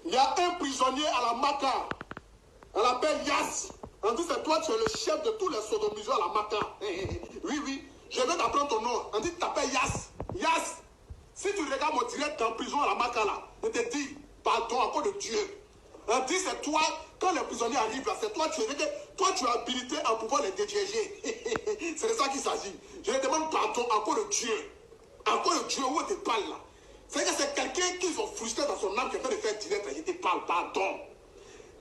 Il y a un prisonnier à la Maca. On l'appelle Yass. On dit c'est toi, tu es le chef de tous les sodomiseurs à la Maca. Oui, oui. Je viens d'apprendre ton nom. On dit tu t'appelles Yass. Yass. Si tu regardes mon direct en prison à la Maca là, je te dis, pardon, encore de Dieu. On dit c'est toi, quand les prisonniers arrivent là, c'est toi, tu es habilité à pouvoir les dégager. C'est de ça qu'il s'agit. Je leur demande pardon, encore de Dieu. Encore de Dieu, où te parle là. C'est que c'est quelqu'un qui sont frustrés dans son âme qui fait de faire direct, je te parle, pardon.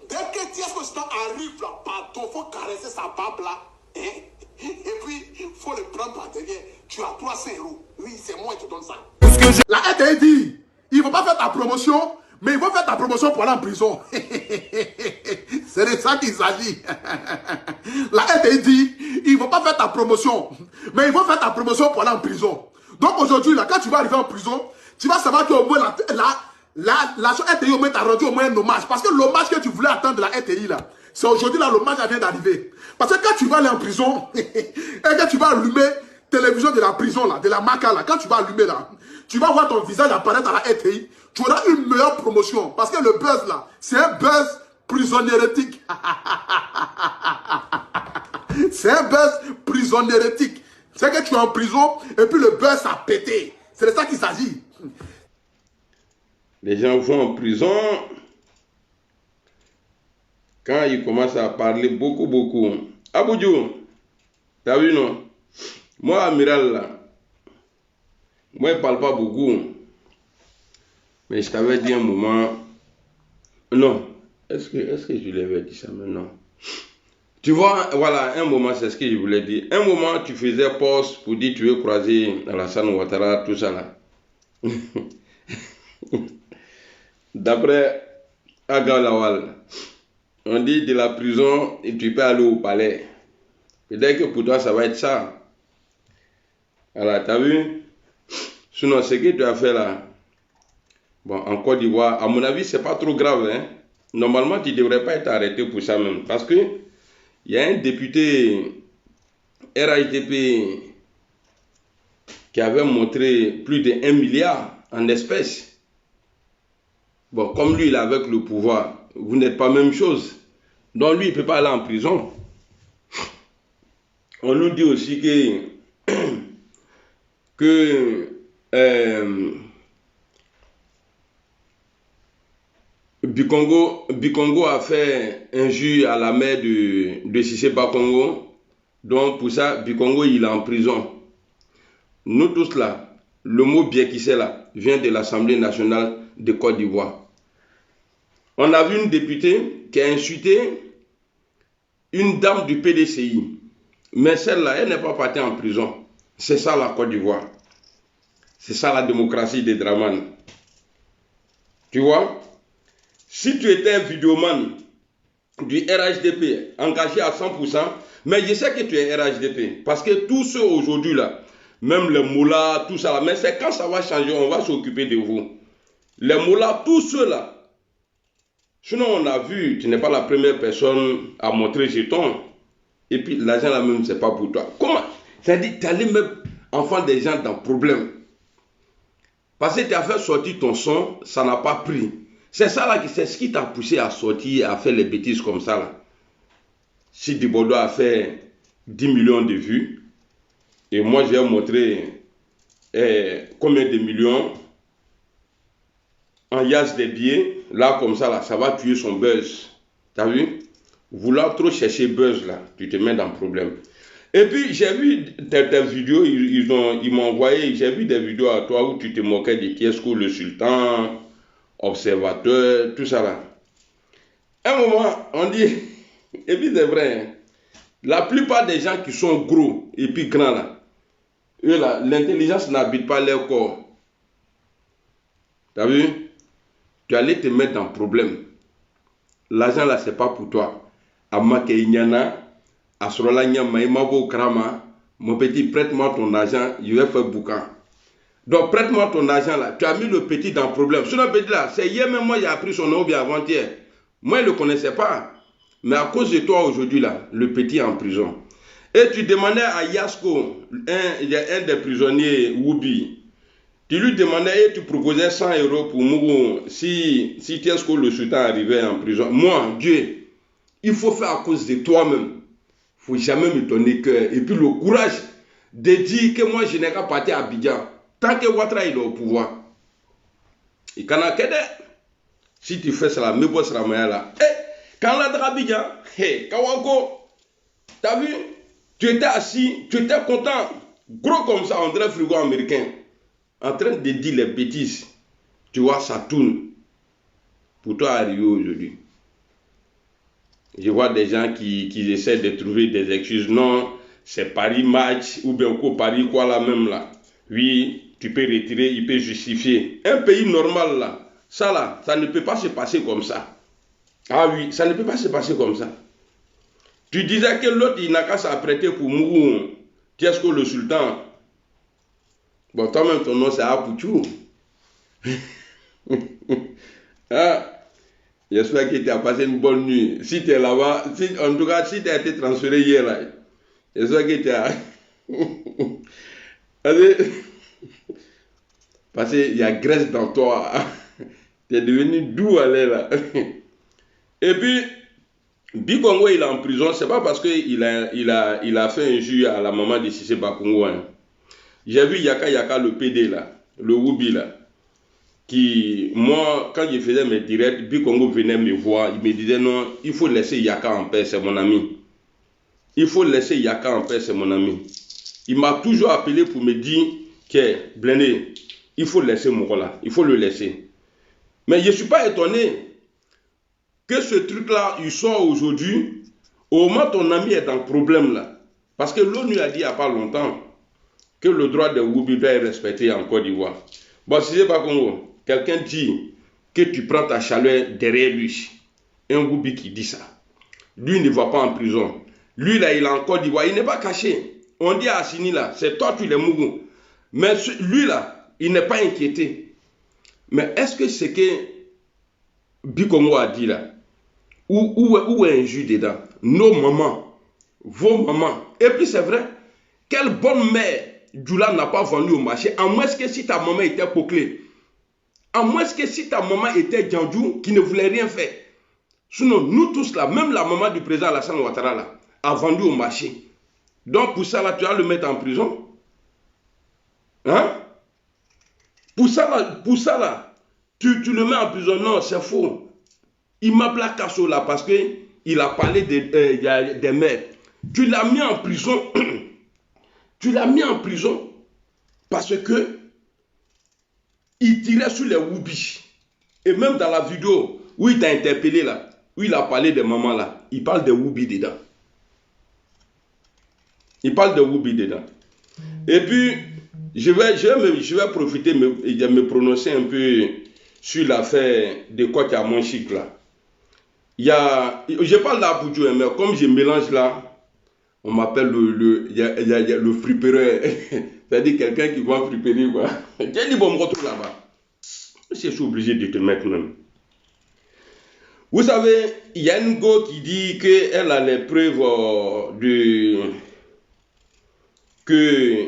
Dès que Thiès arrive là, pardon, il faut caresser sa barbe là. Hein? Et puis, il faut le prendre par derrière. Tu as 300 €. Oui, c'est moi qui te donne ça. La RTI dit, il ne faut pas faire ta promotion, mais il faut faire ta promotion pour aller en prison. C'est de ça qu'il s'agit. La RTI dit, il ne faut pas faire ta promotion, mais il faut faire ta promotion pour aller en prison. Donc aujourd'hui, là, quand tu vas arriver en prison, tu vas savoir qu'au moins la RTI au moins t'a rendu au moins un hommage. Parce que l'hommage que tu voulais attendre de la RTI là, c'est aujourd'hui là, l'hommage vient d'arriver. Parce que quand tu vas aller en prison, et que tu vas allumer télévision de la prison là, de la Maca là, quand tu vas allumer là, tu vas voir ton visage apparaître à la RTI, tu auras une meilleure promotion. Parce que le buzz là, c'est un buzz prisonniérétique. C'est un buzz prisonniérétique. C'est que tu es en prison et puis le buzz a pété. C'est de ça qu'il s'agit. Les gens vont en prison quand ils commencent à parler beaucoup. Aboudjou, t'as vu non? Moi, amiral là, moi je parle pas beaucoup. Mais je t'avais dit un moment. Non. Est-ce que je lui avais dit ça maintenant? Tu vois, voilà, un moment, c'est ce que je voulais dire. Un moment, tu faisais poste pour dire tu veux croiser Alassane Ouattara, tout ça là. D'après Aga Lawal, on dit de la prison et tu peux aller au palais. Peut-être que pour toi, ça va être ça. Alors, tu as vu? Sinon, ce que tu as fait là, bon, en Côte d'Ivoire, à mon avis, c'est pas trop grave. Hein? Normalement, tu ne devrais pas être arrêté pour ça même. Parce que il y a un député RHDP qui avait montré plus de 1 milliard en espèces. Bon, comme lui, il est avec le pouvoir, vous n'êtes pas même chose. Donc lui, il ne peut pas aller en prison. On nous dit aussi que Bikongo a fait injure à la mère de Cissé Bakongo. Donc pour ça, Bikongo, il est en prison. Nous tous là, le mot Biekissé là, vient de l'Assemblée nationale de Côte d'Ivoire. On a vu une députée qui a insulté une dame du PDCI. Mais celle-là, elle n'est pas partie en prison. C'est ça la Côte d'Ivoire. C'est ça la démocratie des Draman. Tu vois? Si tu étais un vidéoman du RHDP engagé à 100%, mais je sais que tu es RHDP. Parce que tous ceux aujourd'hui là, même les moulats, tout ça là, mais c'est quand ça va changer, on va s'occuper de vous. Les moulats, tous ceux là. Sinon, on a vu, tu n'es pas la première personne à montrer jeton. Et puis, l'argent là même, c'est pas pour toi. Comment? C'est-à-dire, tu allais même enfant des gens dans le problème. Parce que tu as fait sortir ton son, ça n'a pas pris. C'est ça là, c'est ce qui t'a poussé à sortir, à faire les bêtises comme ça là. Si Dibodo a fait 10 millions de vues, et moi j'ai montré combien de millions en yas des billets, là comme ça là, ça va tuer son buzz. T'as vu? Vouloir trop chercher buzz là, tu te mets dans le problème. Et puis j'ai vu tes vidéos, ils m'ont envoyé, j'ai vu des vidéos à toi où tu te moquais de Tiesco, le sultan, observateur, tout ça là. Un moment, on dit, et puis c'est vrai, hein, la plupart des gens qui sont gros et puis grands là, eux là, l'intelligence n'habite pas leur corps. T'as vu? Tu allais te mettre dans le problème. L'argent là, c'est pas pour toi. Amake Inyana, Asrola Nyama, Imabo Krama, mon petit, prête-moi ton argent, je vais faire boucan. Donc prête-moi ton argent là. Tu as mis le petit dans le problème. Ce petit là, c'est hier même moi j'ai appris son nom bien avant-hier. Moi, je ne le connaissais pas. Mais à cause de toi aujourd'hui, là, le petit est en prison. Et tu demandais à Yasko, un des prisonniers Woubi, Tu lui demandais et tu proposais 100 € pour Mourou si Tiesco le sultan arrivait en prison. Moi, Dieu, il faut faire à cause de toi-même. Il ne faut jamais me donner cœur. Et puis le courage de dire que moi, je n'ai qu'à partir à Abidjan. Tant que Ouattara il est au pouvoir. Et quand on a si tu fais cela, me bosse la main là. Quand on a Abidjan, Kawako, t'as vu? Tu étais assis, tu étais content, gros comme ça, on dirait frigo américain, en train de dire les bêtises. Tu vois, ça tourne. Pour toi, arriver aujourd'hui. Je vois des gens qui essaient de trouver des excuses. Non, c'est Paris match, ou bien quoi, Paris quoi là même là. Oui, tu peux retirer, il peut justifier. Un pays normal là, ça ne peut pas se passer comme ça. Ah oui, ça ne peut pas se passer comme ça. Tu disais que l'autre, il n'a qu'à s'apprêter pour Mourou. Tiesco le sultan. Bon, toi-même, ton nom, c'est Apouchou. Ah, j'espère que tu as passé une bonne nuit. Si tu es là-bas, en tout cas, si tu as été transféré hier, là, j'espère que tu as... Parce qu'il y a graisse dans toi. Tu es devenu doux à l'air, là. Et puis... Bikongo il est en prison, c'est pas parce qu'il a fait injure à la maman de Cissé Bakongo. Hein. J'ai vu Yaka le PD là, le Woubi là, qui, moi, quand je faisais mes directs, Bikongo venait me voir, il me disait non, il faut laisser Yaka en paix, c'est mon ami. Il faut laisser Yaka en paix, c'est mon ami. Il m'a toujours appelé pour me dire que, Blendé, il faut laisser Mourola, il faut le laisser. Mais je ne suis pas étonné que ce truc-là, il sort aujourd'hui, au moment où ton ami est dans le problème là. Parce que l'ONU a dit il n'y a pas longtemps que le droit de Woubi doit être respecté en Côte d'Ivoire. Bon, si c'est pas Congo, quelqu'un dit que tu prends ta chaleur derrière lui. Un Woubi qui dit ça. Lui ne va pas en prison. Lui là, il est en Côte d'Ivoire, il n'est pas caché. On dit à Assini là, c'est toi tu les Mougou. Mais lui là, il n'est pas inquiété. Mais est-ce que c'est que Bikongo a dit là? Où est un jus dedans? Nos mamans, vos mamans. Et puis c'est vrai, quelle bonne mère Djoula n'a pas vendu au marché, à moins que si ta maman était Poclé, à moins que si ta maman était Djandjou qui ne voulait rien faire. Sinon, nous tous là, même la maman du président Alassane Ouattara là, a vendu au marché. Donc pour ça là, tu vas le mettre en prison? Hein? Pour ça là, tu le mets en prison? Non, c'est faux. Il m'a appelé Kasso là parce qu'il a parlé des mères. Tu l'as mis en prison. Tu l'as mis en prison parce que il tirait sur les Woubi. Et même dans la vidéo où il t'a interpellé là, où il a parlé des mamans là, il parle de Woubi dedans. Il parle de Woubi dedans. Et puis, je vais profiter de me prononcer un peu sur l'affaire de Koki à Monchique là. Je parle d'Apouchou, mais comme je mélange là, on m'appelle le fripereur. C'est-à-dire quelqu'un qui va friperer quoi. J'ai dit bon, me retrouve là-bas. Je suis obligé de te mettre même. Vous savez, il y a une go qui dit qu'elle a les preuves que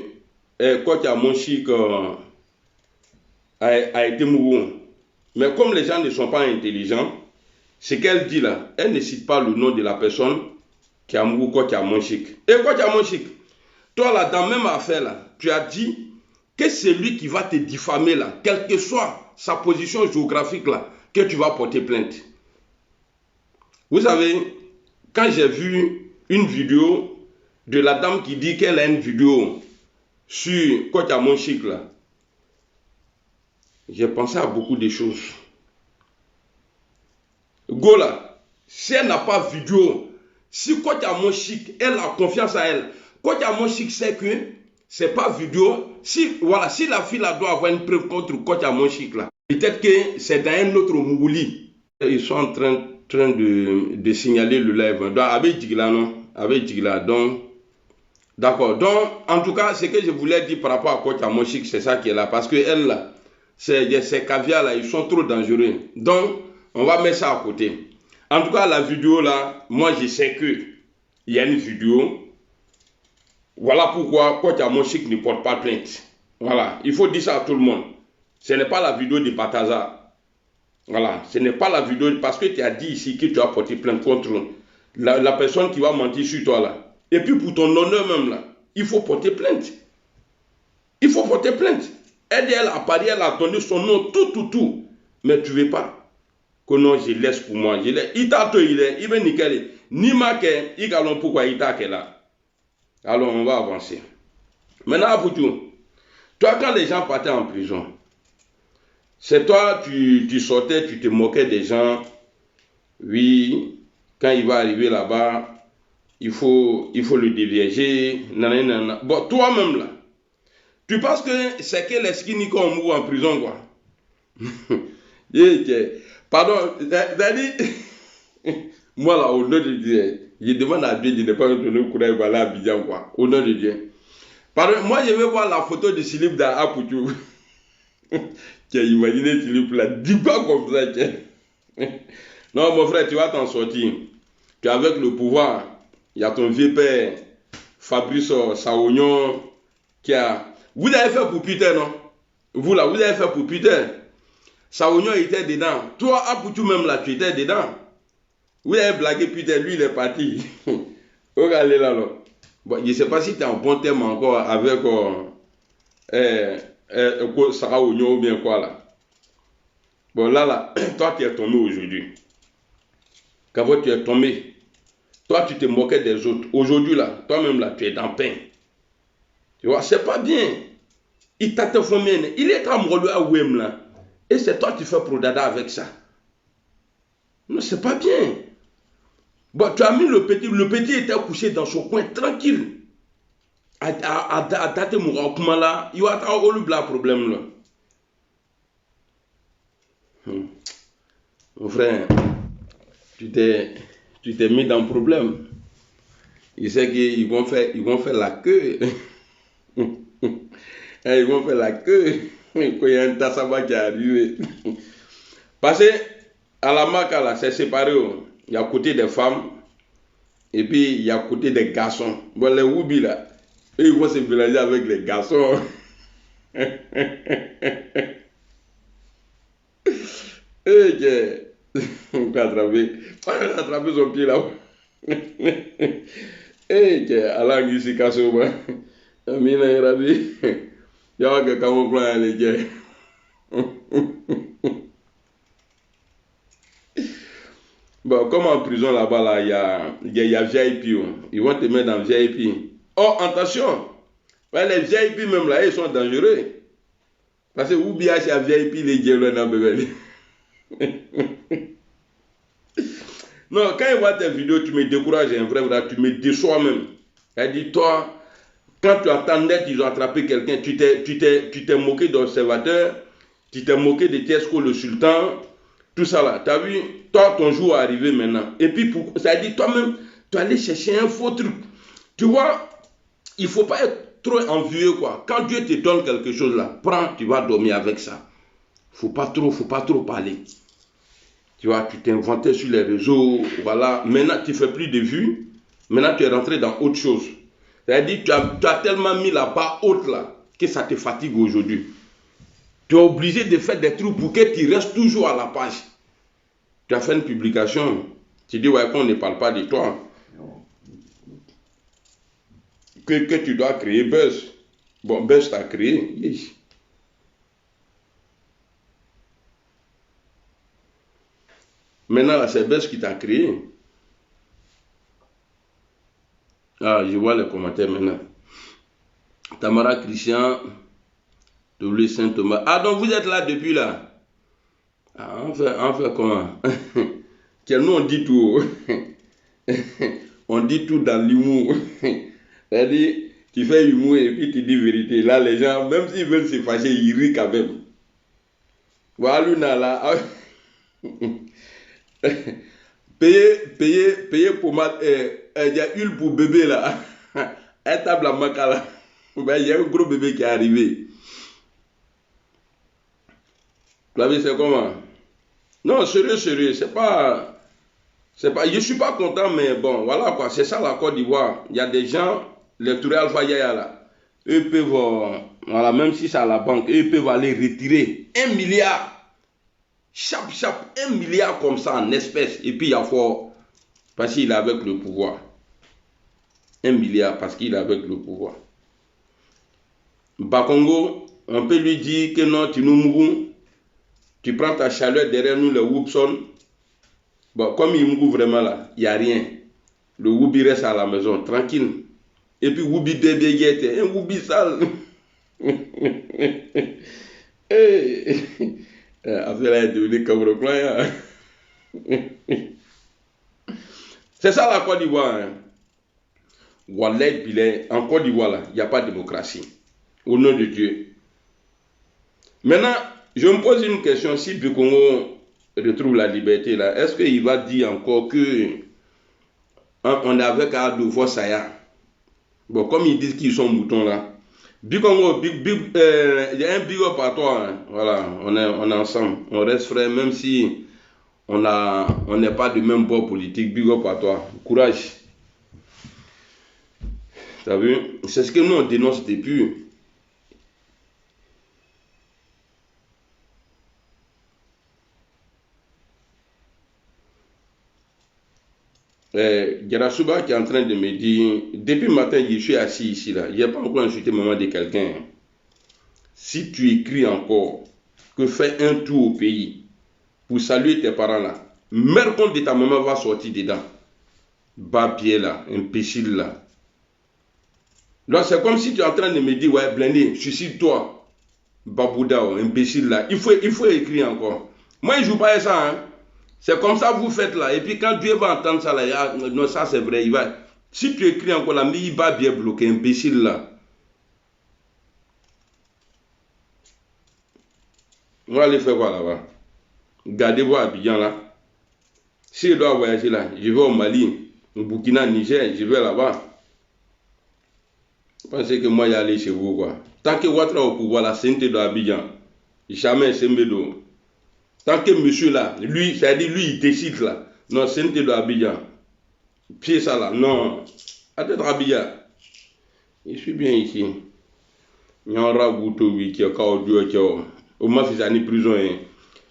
Koki à Monchique a été mourant. Mais comme les gens ne sont pas intelligents, ce qu'elle dit là, elle ne cite pas le nom de la personne qui a mouru Koki à Monchique. Et Koki à Monchique, toi là, dans la même affaire là, tu as dit que c'est lui qui va te diffamer là, quelle que soit sa position géographique là, que tu vas porter plainte. Vous savez, quand j'ai vu une vidéo de la dame qui dit qu'elle a une vidéo sur Koki à Monchique là, j'ai pensé à beaucoup de choses. Gola, si elle n'a pas vidéo, si Koki à Monchique, elle a confiance à elle, Koki à Monchique sait que c'est pas vidéo. Si la fille là doit avoir une preuve contre Koki à Monchique là, peut-être que c'est dans un autre Mougouli. Ils sont en train de signaler le live. Donc, avec Djigla, non? Avec Djigla, donc. D'accord. Donc, en tout cas, ce que je voulais dire par rapport à Koki à Monchique, c'est ça qui est là. Parce que elle là, ces caviars là, ils sont trop dangereux. Donc, on va mettre ça à côté. En tout cas, la vidéo là, moi je sais qu'il y a une vidéo. Voilà pourquoi Koki à Monchique ne porte pas plainte. Voilà, il faut dire ça à tout le monde. Ce n'est pas la vidéo de Pataza. Voilà, ce n'est pas la vidéo parce que tu as dit ici que tu as porté plainte contre la personne qui va mentir sur toi là. Et puis pour ton honneur même là, il faut porter plainte. Il faut porter plainte. Elle a parié, elle a donné son nom, tout. Mais tu ne veux pas. Que non, je laisse pour moi. Je laisse. Il t'a il est, il veut nickel. Ni marqué, il a pourquoi il t'a là. Alors on va avancer. Maintenant, pour tout. Toi, quand les gens partaient en prison, c'est toi, tu sortais, tu te moquais des gens. Oui, quand il va arriver là-bas, il faut le dévierger. Nanana. Bon, toi-même là, tu penses que c'est que les skinny qu'on mourent en prison, quoi? Pardon, moi là, au nom de Dieu, je demande à Dieu de ne pas me donner le courage d'aller à Abidjan, quoi. Au nom de Dieu. Pardon, moi je vais voir la photo de Philippe d'Apoutou. Tiens, imaginez Philippe là, dis pas comme ça, tiens. Non, mon frère, tu vas t'en sortir. Tu es avec le pouvoir. Il y a ton vieux père, Fabrice Saognon, qui a. Vous l'avez fait pour Peter, non? Vous là, vous l'avez fait pour Peter. Saognon était dedans. Toi, Apoutou même là, tu étais dedans. Vous avez blagué Peter, lui il est parti. Regardez là, là. Bon, je ne sais pas si tu es en bon terme encore avec Sarah Ognon ou bien quoi là. Bon, là, toi tu es tombé aujourd'hui. Quand tu es tombé, toi tu te moquais des autres. Aujourd'hui là, toi-même là, tu es dans peine. Tu vois, c'est pas bien. Il t'a téléphone, il est amoureux à Ouem là. Et c'est toi qui fais prodada avec ça. Non, c'est pas bien. Bon, tu as mis le petit était couché dans son coin tranquille. À date mon là, il y a un problème là. Mon frère, tu t'es mis dans le problème. Il sait qu'ils vont faire la queue. Ils vont faire la queue quand il y a un tassaba qui est arrivé. Parce que à la marque là, c'est séparé. Il y a côté des femmes et puis il y a côté des garçons. Bon, les Woubi là, eux, ils vont se mélanger avec les garçons. On peut attraper son pied là. Allah ici Kassouma. Amina Rabi. Yawa que quand on prend les gars. Bon, comme en prison là-bas, là, il y a VIP. Ils vont te mettre dans VIP. Oh, attention! Ouais, les VIP même là, ils sont dangereux. Parce que ou bien c'est un VIP, les gars là, bébé. Non, quand ils voient tes vidéos, tu me décourages, un vrai, tu me déçois même. Elle dit, toi, quand tu attendais qu'ils ont attrapé quelqu'un, tu t'es moqué d'observateur, tu t'es moqué de Tesco le sultan, tout ça là. Tu as vu, toi, ton jour est arrivé maintenant. Et puis, ça dit, toi-même, tu allais chercher un faux truc. Tu vois, il ne faut pas être trop envieux, quoi. Quand Dieu te donne quelque chose là, prends, tu vas dormir avec ça. Faut pas trop parler. Tu vois, tu t'es inventé sur les réseaux, voilà. Maintenant, tu ne fais plus de vues. Maintenant, tu es rentré dans autre chose. C'est-à-dire, tu as tellement mis la barre haute là, que ça te fatigue aujourd'hui. Tu es obligé de faire des trucs pour que tu restes toujours à la page. Tu as fait une publication. Tu dis, ouais, qu'on ne parle pas de toi. Que tu dois créer Buzz. Bon, Buzz t'a créé. Yes. Maintenant, là, c'est Buzz qui t'a créé. Ah, je vois les commentaires maintenant. Tamara Christian, W. Saint-Thomas. Ah, donc vous êtes là depuis là. Ah, on fait comment? Nous, on dit tout. On dit tout dans l'humour. C'est-à-dire, tu fais humour et puis tu dis vérité. Là, les gens, même s'ils veulent se fâcher, ils rient quand même. Voilà, Luna, là. Payer pour il y a huile pour bébé là. Un table à maca là. Il y a un gros bébé qui est arrivé. Tu as vu, c'est comment? Non, sérieux. C'est pas. Je suis pas content, mais bon, voilà quoi. C'est ça la Côte d'Ivoire. Il y a des gens, les Touré Alpha Yaya là. eux peuvent, voilà, même si c'est à la banque, eux peuvent aller retirer 1 milliard. Chap, 1 milliard comme ça en espèces. Et puis il y a fort, parce qu'il est avec le pouvoir. 1 milliard parce qu'il est avec le pouvoir. Bakongo, on peut lui dire que non, tu nous mourons, tu prends ta chaleur derrière nous, le Woopson. Bon, comme il mourut vraiment là, il n'y a rien. Le Woubi reste à la maison, tranquille. Et puis Woubi bébé, un Woubi sale. Affaire est devenue Cameroun. C'est ça la Côte d'Ivoire. Hein. En Côte d'Ivoire, il n'y a pas de démocratie. Au nom de Dieu. Maintenant, je me pose une question. Si le Congo retrouve la liberté, là, est-ce qu'il va dire encore que on est avec Adolfo Saya? Bon, comme ils disent qu'ils sont moutons là. Bikongo, il y a un big up à toi. Hein. Voilà, on est ensemble. On reste frères, même si on n'est pas du même bord politique. Big up à toi. Courage. T'as vu? C'est ce que nous on dénonce depuis. Garasuba qui est en train de me dire, depuis le matin, je suis assis ici là. Il n'y a pas encore insulté maman de quelqu'un. Si tu écris encore que fais un tour au pays pour saluer tes parents là, mère compte de ta maman va sortir dedans. Babier là, imbécile là. Là, c'est comme si tu es en train de me dire, ouais, blindé, suicide-toi. Babouda, imbécile là. Il faut écrire encore. Moi, je ne joue pas ça, hein. C'est comme ça que vous faites là. Et puis quand Dieu va entendre ça là, non, ça c'est vrai. Il va, si tu écris encore là, mais il va bien bloquer, imbécile là. On va aller faire quoi là-bas? Gardez-vous à Abidjan là. Si je dois voyager là, je vais au Mali, au Burkina, Niger, je vais là-bas. Pensez que moi, y aller chez vous, quoi. Tant que Ouattara au pouvoir, la sainteté de Abidjan, jamais Sembedo. Tant que monsieur là, lui, c'est-à-dire lui, il décide là. Non, sainteté de Abidjan. Pied ça là, non. Attends, Abidjan. Je suis bien ici. Il y a un rabouto, oui, qui est au Mafisani prison.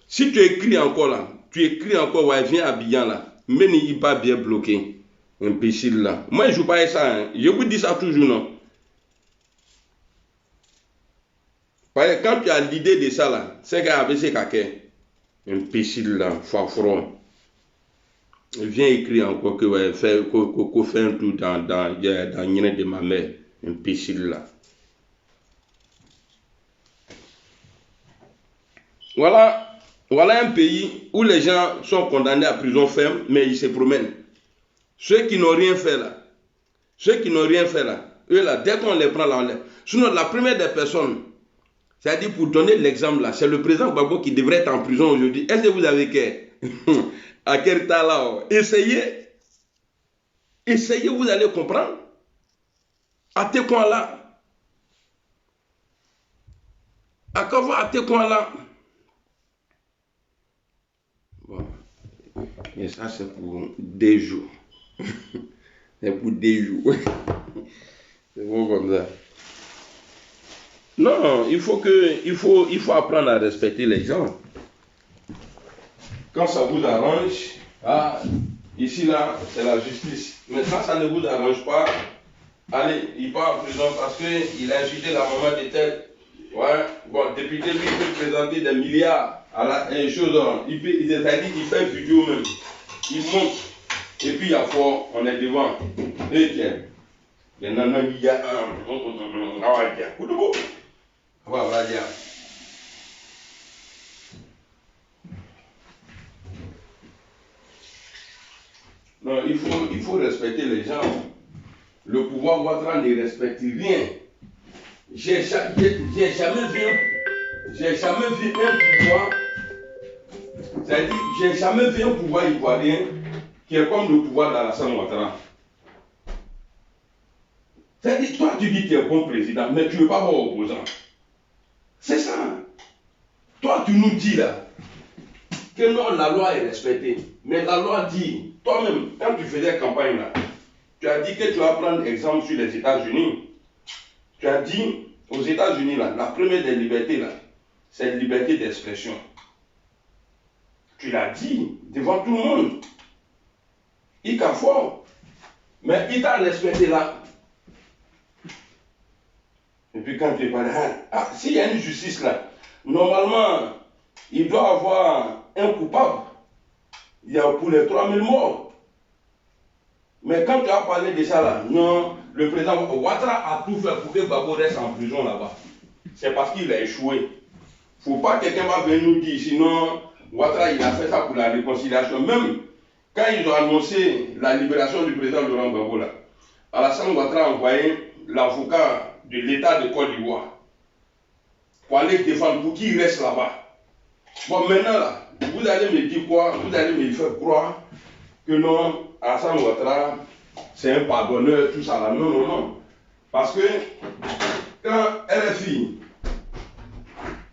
Si tu écris encore là, ouais, viens à Abidjan là. Mais il n'est pas bien bloqué. Imbécile là. Moi, je ne joue pas ça. Hein. Je vous dis ça toujours, non. Quand tu as l'idée de ça là, c'est qu'avec ces caquets, imbécile là, fafron. Viens écrire encore que ouais, fait un tour dans l'île de ma mère, imbécile là. Voilà un pays où les gens sont condamnés à prison ferme, mais ils se promènent. Ceux qui n'ont rien fait là, eux là, dès qu'on les prend là, sinon la première des personnes, c'est-à-dire pour donner l'exemple là, c'est le président Gbagbo qui devrait être en prison aujourd'hui. Est-ce que vous avez qu'à à quel temps là, essayez, vous allez comprendre. À tes coins là, à tes coins là. Bon, et ça c'est pour des jours. C'est pour des jours. C'est bon comme ça. Non, il faut apprendre à respecter les gens. Quand ça vous arrange, ici là, c'est la justice. Mais quand ça ne vous arrange pas, allez, il part en prison parce qu'il a insulté la maman de tel. Ouais, bon, député, lui, il peut présenter des milliards à la chose. Il fait une vidéo même. Il monte. Et puis, il y a fort, on est devant. Et tiens, il y en a il y a non, il faut respecter les gens. Le pouvoir Ouattara ne respecte rien. J'ai jamais vu un pouvoir. C'est-à-dire, j'ai jamais vu un pouvoir ivoirien qui est comme le pouvoir d'Alassane Ouattara. C'est-à-dire, toi tu dis que tu es bon président, mais tu ne veux pas avoir opposant. C'est ça. Toi tu nous dis là que non, la loi est respectée. Mais la loi dit, toi-même, quand tu faisais campagne là, tu as dit que tu vas prendre exemple sur les États-Unis. Tu as dit aux États-Unis, là, la première des libertés, là, c'est la liberté d'expression. Tu l'as dit devant tout le monde. Il t'a fort. Mais il t'a respecté là. Et puis quand tu es pas là, s'il y a une justice là, normalement, il doit avoir un coupable. Il y a pour les 3000 morts. Mais quand tu as parlé de ça là, non, le président Ouattara a tout fait pour que Gbagbo reste en prison là-bas. C'est parce qu'il a échoué. Il ne faut pas que quelqu'un va venir nous dire, sinon Ouattara il a fait ça pour la réconciliation. Même quand ils ont annoncé la libération du président Laurent Gbagbo là, Alassane Ouattara a envoyé l'avocat de l'État de Côte d'Ivoire pour aller défendre, pour qu'il reste là-bas. Bon, maintenant là, vous allez me dire quoi? Vous allez me faire croire que non, Alassane Ouattara, c'est un pardonneur, tout ça là. Non, non, non. Parce que quand RFI,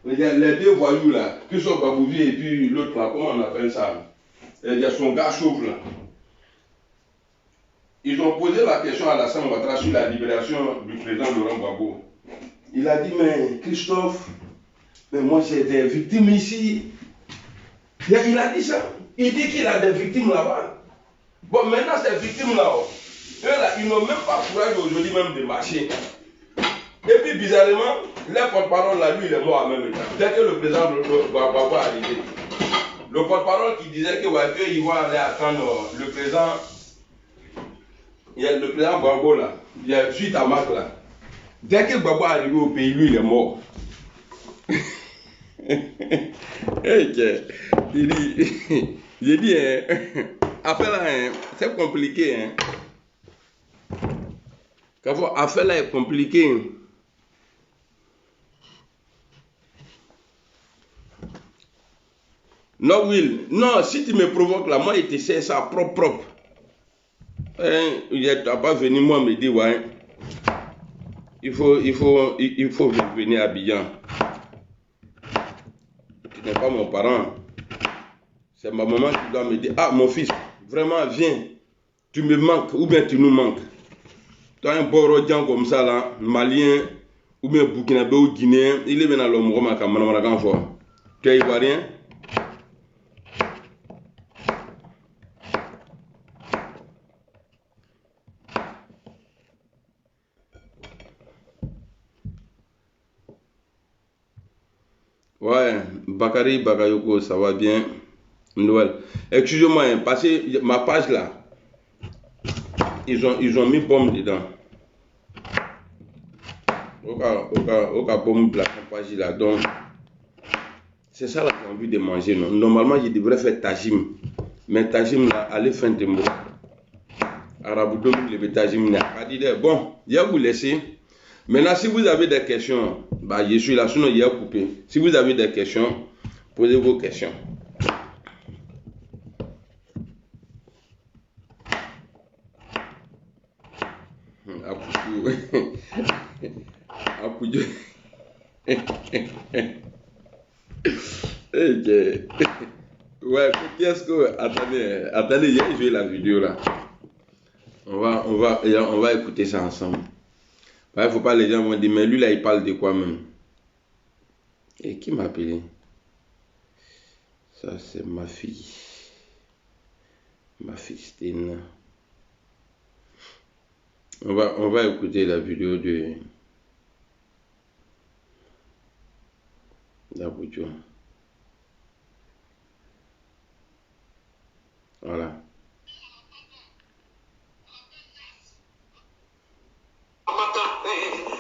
les deux voyous là, que sont Babouvi et puis l'autre là, comment on appelle ça? Il y a son gars chauve là. Ils ont posé la question à Alassane Ouattara sur la libération du président Laurent Gbagbo. Il a dit, mais Christophe, mais moi j'ai des victimes ici. Il a dit ça. Il dit qu'il a des victimes là-bas. Bon, maintenant ces victimes là, eux là, ils n'ont même pas courage aujourd'hui même de marcher. Et puis bizarrement, le porte-parole là, lui il est mort en même temps. Dès que le président Gbagbo est arrivé, le porte-parole qui disait que ouais, eux ils vont aller attendre le président. Il y a le président Gbagbo là, il y a suite à Marc là. Dès que Gbagbo est arrivé au pays, lui il est mort. Il dit, j'ai dit, affaire là, c'est compliqué. Affaire là est compliquée. Non, Will, non, si tu me provoques là, moi je te sais ça propre. Tu n'as pas venu moi me dire, ouais, il faut venir à Abidjan. Tu n'es pas mon parent. C'est ma maman qui doit me dire, ah mon fils, vraiment viens, tu me manques ou bien tu nous manques. Tu as un Borodjan comme ça là, Malien ou bien Burkinabé ou Guinéen, il est venu à l'homme à Kamanamaragan fort. Tu es Ivoirien? Ouais, Bakary Bakayoko, ça va bien. Noël. Excusez-moi, parce que ma page là, ils ont mis bombe dedans. Aucun bombe la page là. Donc, c'est ça là que j'ai envie de manger. Non? Normalement, je devrais faire tajim. Mais tajim là, allez fin de mots. Arabou le tajim là. Bon, je vais vous laisser. Maintenant, si vous avez des questions, bah, je suis là, sinon il y a coupé. Si vous avez des questions, posez vos questions. Ouais, qu'est-ce que... Attendez, j'ai joué la vidéo là. On va écouter ça ensemble. Il ne faut pas les gens vont dire, mais lui là, il parle de quoi même? Et qui m'a appelé? Ça, c'est ma fille. Ma fistine. On va écouter la vidéo de d'Abidjan. Voilà.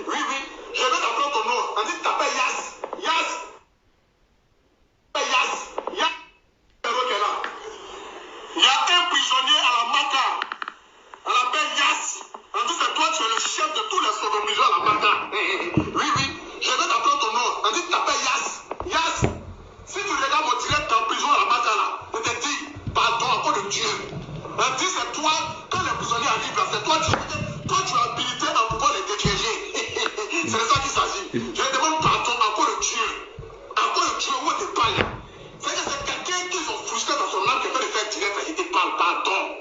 Oui, je vais t'apprendre ton nom. On dit t'appelles Yass. Yass. Yass. Il y a un prisonnier à la Maka. On l'appelle Yass. On dit c'est toi, tu es le chef de tous les sodomisés à la Maka. Oui, je vais t'apprendre ton nom. On dit t'appelles Yass. Yass. Si tu regardes mon direct en prison à la Maka là, on te dit pardon à cause de Dieu. On dit c'est toi, quand les prisonniers arrivent là, c'est toi, tu es habilité à pouvoir les dégager. C'est de ça qu'il s'agit. Je demande pardon à cause de Dieu. À cause de Dieu, où on te parle. C'est que c'est quelqu'un qui sont frustrés dans son âme qui fait le faire direct, il te parle pardon.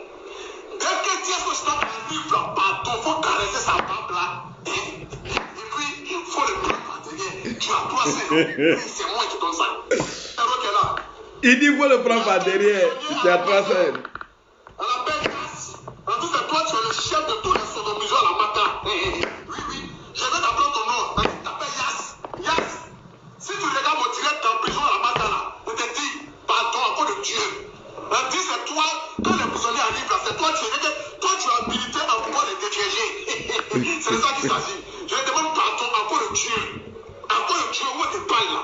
Dès que Dieu est que je dois un livre, pardon, il faut caresser sa barbe là. Et puis Tu as 3 scènes. C'est moi qui donne ça. Héros qui est là. Il dit qu'il faut le prendre par derrière. Tu as 3 scènes. On appelle Yass. En tout cas, toi, tu es le chef de tous les sodomiseurs à la Mata. Oui, oui. Je vais t'apprendre ton nom. Tu t'appelles Yass. Yass. Si tu regardes mon direct en prison à la Mata, là, je te dis, pardon, à cause de Dieu. On dit, c'est toi, quand les prisonniers arrivent là, c'est toi, tu es habilité à pouvoir les dégréger. C'est de ça qu'il s'agit. Je te demande pardon, à cause de Dieu. À cause de Dieu, où tu parles là.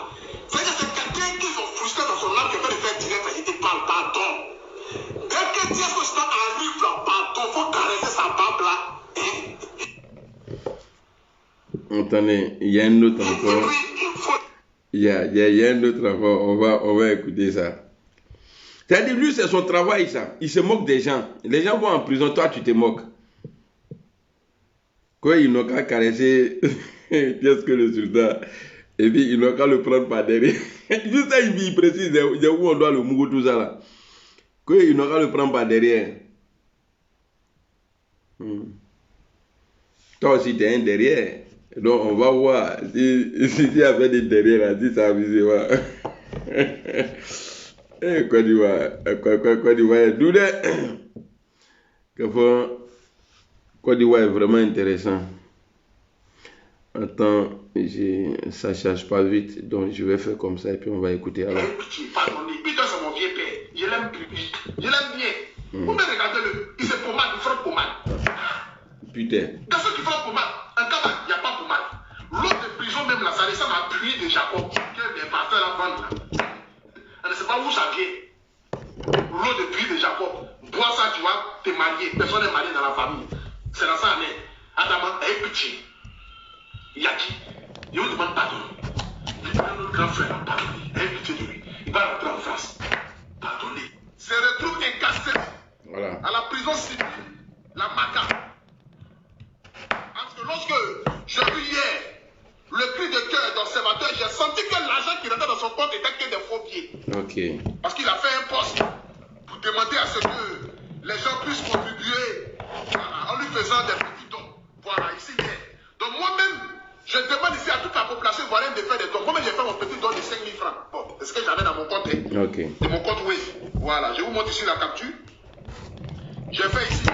C'est que c'est quelqu'un qui sont frustrés dans son âme qui fait le faire direct, il te parle, pardon. Dès que Dieu arrive là, pardon, il faut caresser sa barbe là. Attendez, il y a un autre encore. Il y a un autre encore. On va écouter ça. C'est-à-dire, lui, c'est son travail, ça. Il se moque des gens. Les gens vont en prison, toi, tu te moques. Quoi, ils n'ont qu'à caresser. Qu'est-ce que le sultan? Et puis, ils n'ont qu'à le prendre par derrière. Juste ça, il précise où on doit le mourir, tout ça, là. Quoi, ils n'ont qu'à le prendre par derrière. Toi aussi, tu es un derrière. Donc, on va voir si il y avait des derrière, là, si ça a visé, Côte d'Ivoire, d'où Côte d'Ivoire est vraiment intéressant. Attends, ça charge pas vite, donc je vais faire comme ça et puis on va écouter alors. Peter, c'est mon vieux père. Je l'aime bien. Vous me regardez-le, il se pommade, il frappe pommade. Putain. Dans ceux qui font pommade, en Kabat, il n'y a pas pommade. L'autre de prison, même là, ça ressemble à pluie de Jacob, que les pasteurs la vendent là. On ne sait pas où ça vient. L'eau de pluie de Jacob. Bois ça, tu vas te marier. Personne n'est marié dans la famille. C'est dans ça, mais Adama, aie pitié. Yaki, il vous demande pardon. Il demande notre grand frère pardonner. Aie pitié de lui. Il va rentrer en France. Pardonner. Se retrouve incarcéré. Voilà. À la prison civile. La Maca. Parce que lorsque j'ai vu hier le cri de cœur d'observateur, j'ai senti que l'argent qui rentrait dans son compte était que des faux billets. Ok. Parce qu'il a fait un poste pour demander à ce que les gens puissent contribuer, voilà, en lui faisant des petits dons. Voilà, ici, hier. Donc moi-même, je demande ici à toute la population ivoirienne de faire des dons. Moi-même, j'ai fait mon petit don de 5 000 francs. Bon, c'est ce que j'avais dans mon compte. Ok. De mon compte Wave. Voilà, je vous montre ici la capture. J'ai fait ici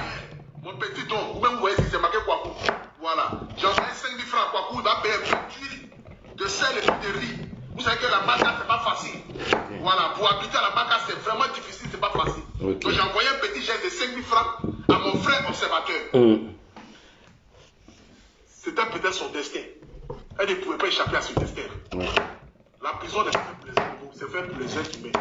mon petit don. Vous même vous voyez si c'est marqué Kwaku. Voilà. J'ai envoyé 5 000 francs à Kwaku. Il va payer un peu d'huile, de sel et de riz. Vous savez que la Maca, c'est pas facile. Okay. Voilà, pour habiter à la Maca, c'est vraiment difficile, c'est pas facile. Okay. Donc j'ai envoyé un petit geste de 5 000 francs à mon frère observateur. C'était peut-être son destin. Elle ne pouvait pas échapper à ce destin. La prison n'est pas fait pour les animaux, c'est fait pour les êtres humains.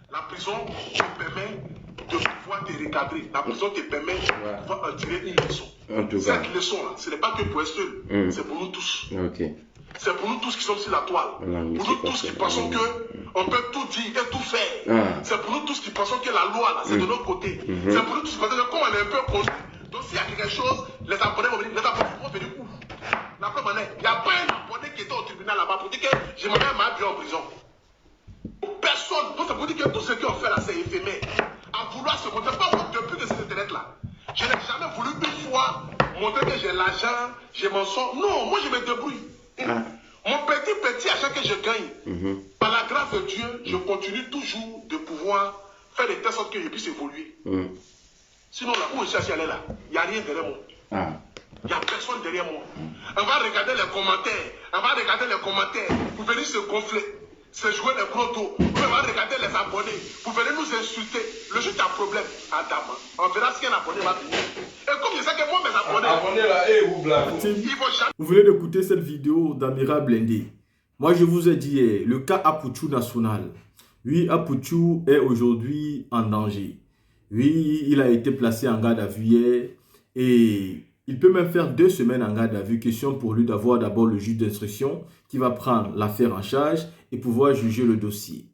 La prison te permet de pouvoir te recadrer. La prison te permet de pouvoir en tirer une leçon. Cette leçon-là, ce n'est pas que pour elle seule, c'est pour nous tous. Okay. C'est pour nous tous qui sommes sur la toile. Pour nous tous qui pensons qu'on peut tout dire et tout faire. C'est pour nous tous qui pensons que la loi, c'est de notre côté. C'est pour nous tous qui pensons que comme on est un peu conduit, donc s'il y a quelque chose, les abonnés vont venir. Les abonnés vont venir où? La preuve en est, il n'y a pas un abonné qui était au tribunal là-bas pour dire que je m'en vais mal bien en prison. Personne. Donc ça veut dire que tout ce qu'on fait là, c'est éphémère. À vouloir se montrer, pas moi depuis que c'est internet là. Je n'ai jamais voulu une fois montrer que j'ai l'argent, j'ai mon sort. Non, moi je me débrouille. Mon petit argent que je gagne, par la grâce de Dieu, je continue toujours de pouvoir faire de telle sorte que je puisse évoluer. Sinon, là où je suis allé là, il n'y a rien derrière moi. Il n'y a personne derrière moi. On va regarder les commentaires. Vous venez se gonfler, se jouer les gros dos. On va regarder les abonnés. Vous venez nous insulter. Le jour d'un problème, Adam, on verra si un abonné va venir. Et comme je sais que moi, mes abonnés, vous venez d'écouter cette vidéo d'Amira Blindé. Moi, je vous ai dit, le cas Apouchou national. Oui, Apouchou est aujourd'hui en danger. Oui, il a été placé en garde à vue hier et il peut même faire 2 semaines en garde à vue. Question pour lui d'avoir d'abord le juge d'instruction qui va prendre l'affaire en charge et pouvoir juger le dossier.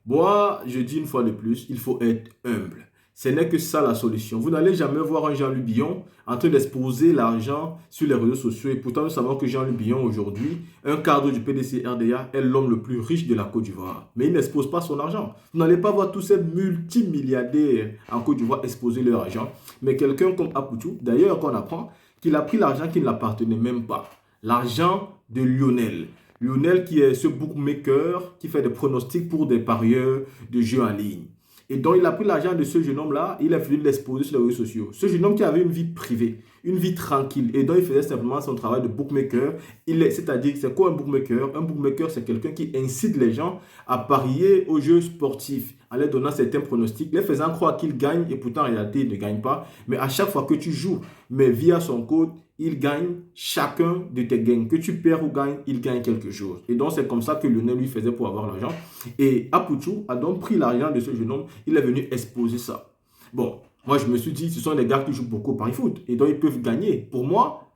Moi, je dis une fois de plus, il faut être humble. Ce n'est que ça la solution. Vous n'allez jamais voir un Jean-Luc Billon en train d'exposer l'argent sur les réseaux sociaux. Et pourtant, nous savons que Jean-Luc Billon, aujourd'hui, un cadre du PDC-RDA, est l'homme le plus riche de la Côte d'Ivoire. Mais il n'expose pas son argent. Vous n'allez pas voir tous ces multimilliardaires en Côte d'Ivoire exposer leur argent. Mais quelqu'un comme Apouchou, d'ailleurs, qu'on apprend qu'il a pris l'argent qui ne l'appartenait même pas. L'argent de Lionel. Lionel qui est ce bookmaker qui fait des pronostics pour des parieurs de jeux en ligne. Et donc, il a pris l'argent de ce jeune homme-là, il a venu l'exposer sur les réseaux sociaux. Ce jeune homme qui avait une vie privée, une vie tranquille, et donc il faisait simplement son travail de bookmaker. C'est-à-dire, c'est quoi un bookmaker? Un bookmaker, c'est quelqu'un qui incite les gens à parier aux jeux sportifs, en leur donnant certains pronostics, les faisant croire qu'ils gagnent, et pourtant, en réalité, ils ne gagnent pas. Mais à chaque fois que tu joues, mais via son code, il gagne chacun de tes gains. Que tu perds ou gagnes, il gagne quelque chose. Et donc, c'est comme ça que Lionel lui faisait pour avoir l'argent. Et Apouchou a donc pris l'argent de ce jeune homme. Il est venu exposer ça. Bon, moi, je me suis dit, ce sont des gars qui jouent beaucoup au pari-foot. Et donc, ils peuvent gagner. Pour moi,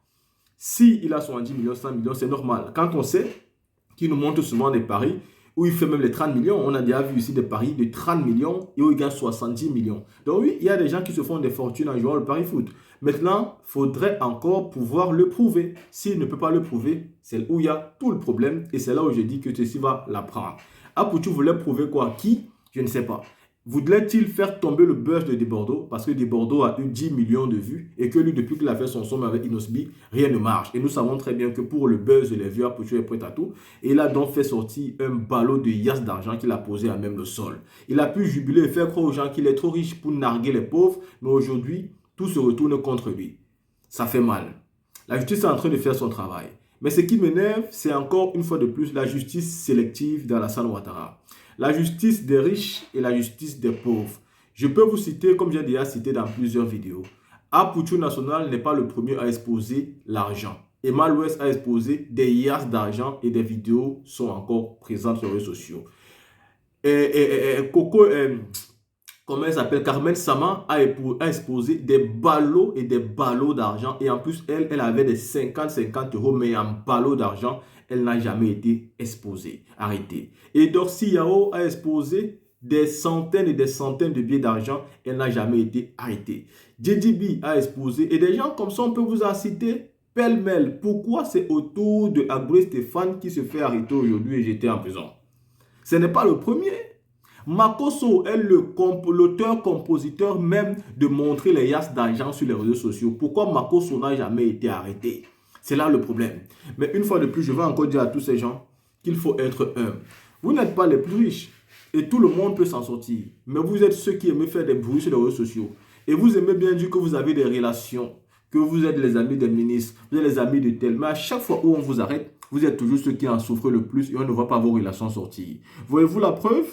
s'il a 70 millions, 100 millions, c'est normal. Quand on sait qu'il nous montre souvent des paris où il fait même les 30 millions. On a déjà vu ici des paris de 30 millions et où il gagne 70 millions. Donc oui, il y a des gens qui se font des fortunes en jouant le pari-foot. Maintenant, il faudrait encore pouvoir le prouver. S'il ne peut pas le prouver, c'est où il y a tout le problème. Et c'est là où je dis que ceci va l'apprendre. Apouchou voulait prouver quoi? Qui? Je ne sais pas. Voudrait-il faire tomber le buzz de Desbordeaux parce que Desbordeaux a eu 10 millions de vues et que lui, depuis qu'il a fait son somme avec Inosbi, rien ne marche. Et nous savons très bien que pour le buzz et les vues, Apouchou est prêt à tout. Et il a donc fait sortir un ballot de yas d'argent qu'il a posé à même le sol. Il a pu jubiler et faire croire aux gens qu'il est trop riche pour narguer les pauvres, mais aujourd'hui, tout se retourne contre lui. Ça fait mal. La justice est en train de faire son travail. Mais ce qui m'énerve, c'est encore une fois de plus la justice sélective d'Alassane Ouattara. La justice des riches et la justice des pauvres. Je peux vous citer, comme j'ai déjà cité dans plusieurs vidéos. Apouchou National n'est pas le premier à exposer l'argent. Emma Louest a exposé des yas d'argent et des vidéos sont encore présentes sur les réseaux sociaux. Comment elle s'appelle? Carmen Sama a exposé des ballots et des ballots d'argent. Et en plus, elle avait des 50 euros, mais en ballots d'argent, elle n'a jamais été exposée, arrêtée. Et Dorcy Yao a exposé des centaines et des centaines de billets d'argent. Elle n'a jamais été arrêtée. JDB a exposé. Et des gens comme ça, on peut vous en citer pêle-mêle. Pourquoi c'est autour de Agboué Stéphane qui se fait arrêter aujourd'hui et jeter en prison? Ce n'est pas le premier. Makosso est l'auteur-compositeur même de montrer les yas d'argent sur les réseaux sociaux. Pourquoi Makosso n'a jamais été arrêté? C'est là le problème. Mais une fois de plus, je vais encore dire à tous ces gens qu'il faut être humble. Vous n'êtes pas les plus riches et tout le monde peut s'en sortir. Mais vous êtes ceux qui aiment faire des bruits sur les réseaux sociaux. Et vous aimez bien dire que vous avez des relations, que vous êtes les amis des ministres, vous êtes les amis de tel. Mais à chaque fois où on vous arrête, vous êtes toujours ceux qui en souffrent le plus et on ne voit pas vos relations sortir. Voyez-vous la preuve?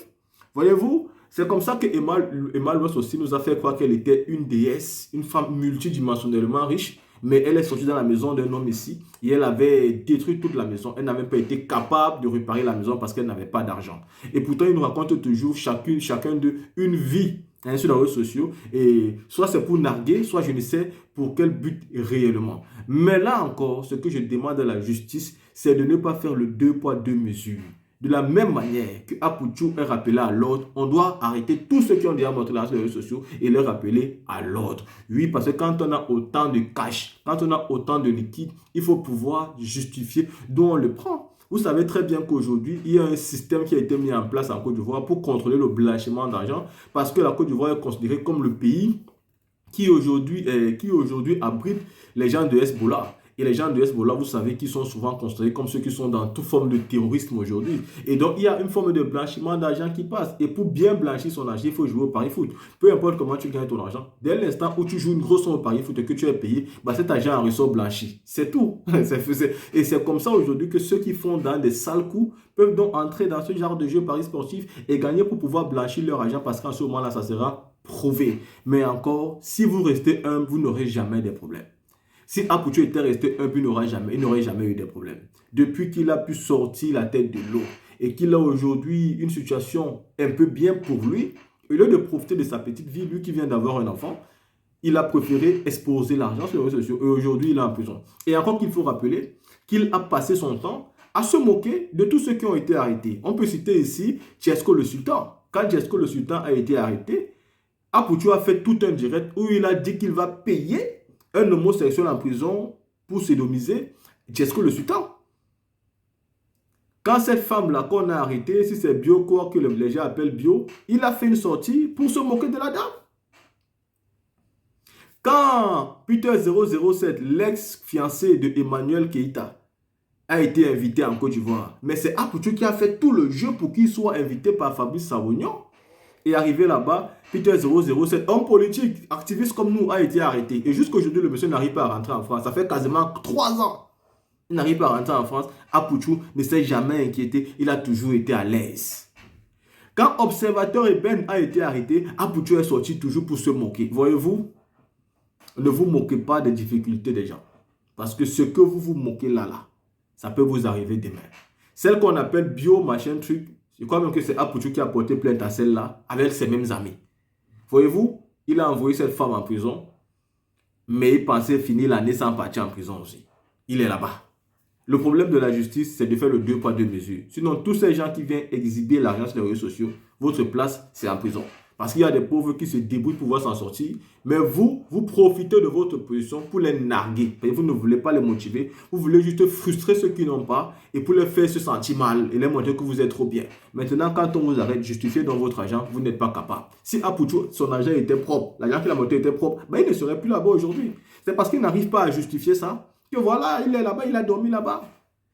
Voyez-vous, c'est comme ça que Emma Louest aussi nous a fait croire qu'elle était une déesse, une femme multidimensionnellement riche, mais elle est sortie dans la maison d'un homme ici et elle avait détruit toute la maison. Elle n'avait pas été capable de réparer la maison parce qu'elle n'avait pas d'argent. Et pourtant, il nous raconte toujours chacun d'eux une vie sur les réseaux sociaux. Et soit c'est pour narguer, soit je ne sais pour quel but réellement. Mais là encore, ce que je demande à la justice, c'est de ne pas faire le 2 poids 2 mesures. De la même manière que Apouchou est rappelé à l'ordre, on doit arrêter tous ceux qui ont déjà montré sur les réseaux sociaux et les rappeler à l'ordre. Oui, parce que quand on a autant de cash, quand on a autant de liquide, il faut pouvoir justifier d'où on le prend. Vous savez très bien qu'aujourd'hui, il y a un système qui a été mis en place en Côte d'Ivoire pour contrôler le blanchiment d'argent parce que la Côte d'Ivoire est considérée comme le pays qui aujourd'hui abrite les gens de Hezbollah. Et les gens de Hezbollah, vous savez, qui sont souvent considérés comme ceux qui sont dans toute forme de terrorisme aujourd'hui. Et donc, il y a une forme de blanchiment d'argent qui passe. Et pour bien blanchir son argent, il faut jouer au pari-foot. Peu importe comment tu gagnes ton argent, dès l'instant où tu joues une grosse somme au pari-foot et que tu es payé, bah cet argent en ressort blanchi. C'est tout. Et c'est comme ça aujourd'hui que ceux qui font dans des sales coups peuvent donc entrer dans ce genre de jeu pari sportif et gagner pour pouvoir blanchir leur argent parce qu'en ce moment-là, ça sera prouvé. Mais encore, si vous restez humble, vous n'aurez jamais de problèmes. Si Apouchou était resté humble, il n'aurait jamais eu de problèmes. Depuis qu'il a pu sortir la tête de l'eau et qu'il a aujourd'hui une situation un peu bien pour lui, au lieu de profiter de sa petite vie, lui qui vient d'avoir un enfant, il a préféré exposer l'argent sur les réseaux sociaux et aujourd'hui il est en prison. Et encore qu'il faut rappeler qu'il a passé son temps à se moquer de tous ceux qui ont été arrêtés. On peut citer ici Tchesko le Sultan. Quand Tchesko le Sultan a été arrêté, Apouchou a fait tout un direct où il a dit qu'il va payer un homosexuel en prison pour sodomiser Tchesko le Sultan. Quand cette femme-là qu'on a arrêtée, si c'est Biocorps que les gens appellent Bio, il a fait une sortie pour se moquer de la dame. Quand Peter 007, l'ex-fiancé de Emmanuel Keïta, a été invité en Côte d'Ivoire. Mais c'est Apouchou qui a fait tout le jeu pour qu'il soit invité par Fabrice Savognon. Et arrivé là-bas, Peter 007, homme politique, activiste comme nous, a été arrêté. Et jusqu'à aujourd'hui, le monsieur n'arrive pas à rentrer en France. Ça fait quasiment 3 ans. Il n'arrive pas à rentrer en France. Apouchou ne s'est jamais inquiété. Il a toujours été à l'aise. Quand Observateur Eben a été arrêté, Apouchou est sorti toujours pour se moquer. Voyez-vous, ne vous moquez pas des difficultés des gens. Parce que ce que vous vous moquez là, ça peut vous arriver demain. Celle qu'on appelle bio machin truc, je crois même que c'est Apouchou qui a porté plainte à celle-là avec ses mêmes amis. Voyez-vous, il a envoyé cette femme en prison, mais il pensait finir l'année sans partir en prison aussi. Il est là-bas. Le problème de la justice, c'est de faire le 2 poids 2 mesures. Sinon, tous ces gens qui viennent exhiber l'argent sur les réseaux sociaux, votre place, c'est en prison. Parce qu'il y a des pauvres qui se débrouillent pour pouvoir s'en sortir. Mais vous profitez de votre position pour les narguer. Vous ne voulez pas les motiver. Vous voulez juste frustrer ceux qui n'ont pas et pour les faire se sentir mal et les montrer que vous êtes trop bien. Maintenant, quand on vous arrête, justifier dans votre argent, vous n'êtes pas capable. Si Apouchou, son argent était propre, l'argent qu'il a monté était propre, ben il ne serait plus là-bas aujourd'hui. C'est parce qu'il n'arrive pas à justifier ça que voilà, il est là-bas, il a dormi là-bas.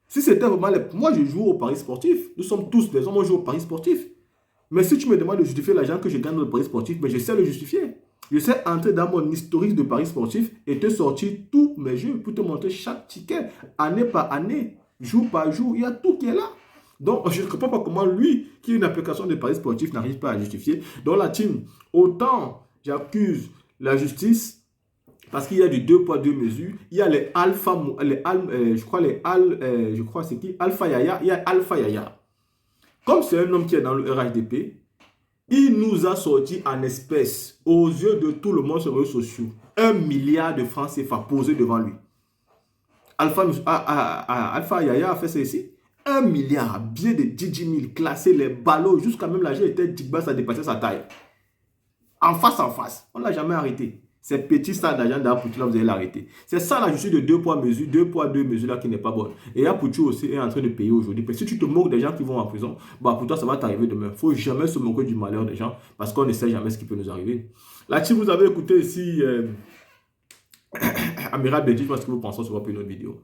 Si c'était vraiment... Moi, je joue au paris sportif. Nous sommes tous des hommes, on joue au paris sportif. Mais si tu me demandes de justifier l'argent que je gagne dans le paris sportif, ben je sais le justifier. Je sais entrer dans mon historique de paris sportif et te sortir tous mes jeux pour te montrer chaque ticket, année par année, jour par jour. Il y a tout qui est là. Donc, je ne comprends pas comment lui, qui a une application de paris sportif, n'arrive pas à justifier. Dans la team, autant j'accuse la justice parce qu'il y a du 2 poids 2 mesures. Il y a les Alpha, je crois c'est qui Alpha Yaya. Il y a Alpha Yaya. Comme c'est un homme qui est dans le RHDP, il nous a sorti en espèces, aux yeux de tout le monde sur les réseaux sociaux, 1 milliard de francs CFA posés devant lui. Alpha Yaya a fait ça ici. 1 milliard, billet de 10 000, classé les ballots, jusqu'à même l'âge était Digba, ça dépassait sa taille. En face. On ne l'a jamais arrêté. Ces petits stades d'argent d'Apouchou, là, vous allez l'arrêter. C'est ça la justice de 2 poids 2 mesures là qui n'est pas bonne. Et Apouchou aussi est en train de payer aujourd'hui. Si tu te moques des gens qui vont en prison, bah pour toi ça va t'arriver demain. Il ne faut jamais se moquer du malheur des gens parce qu'on ne sait jamais ce qui peut nous arriver. Là, si vous avez écouté ici Amiral Bédi, je pense que vous pensez sur une autre vidéo.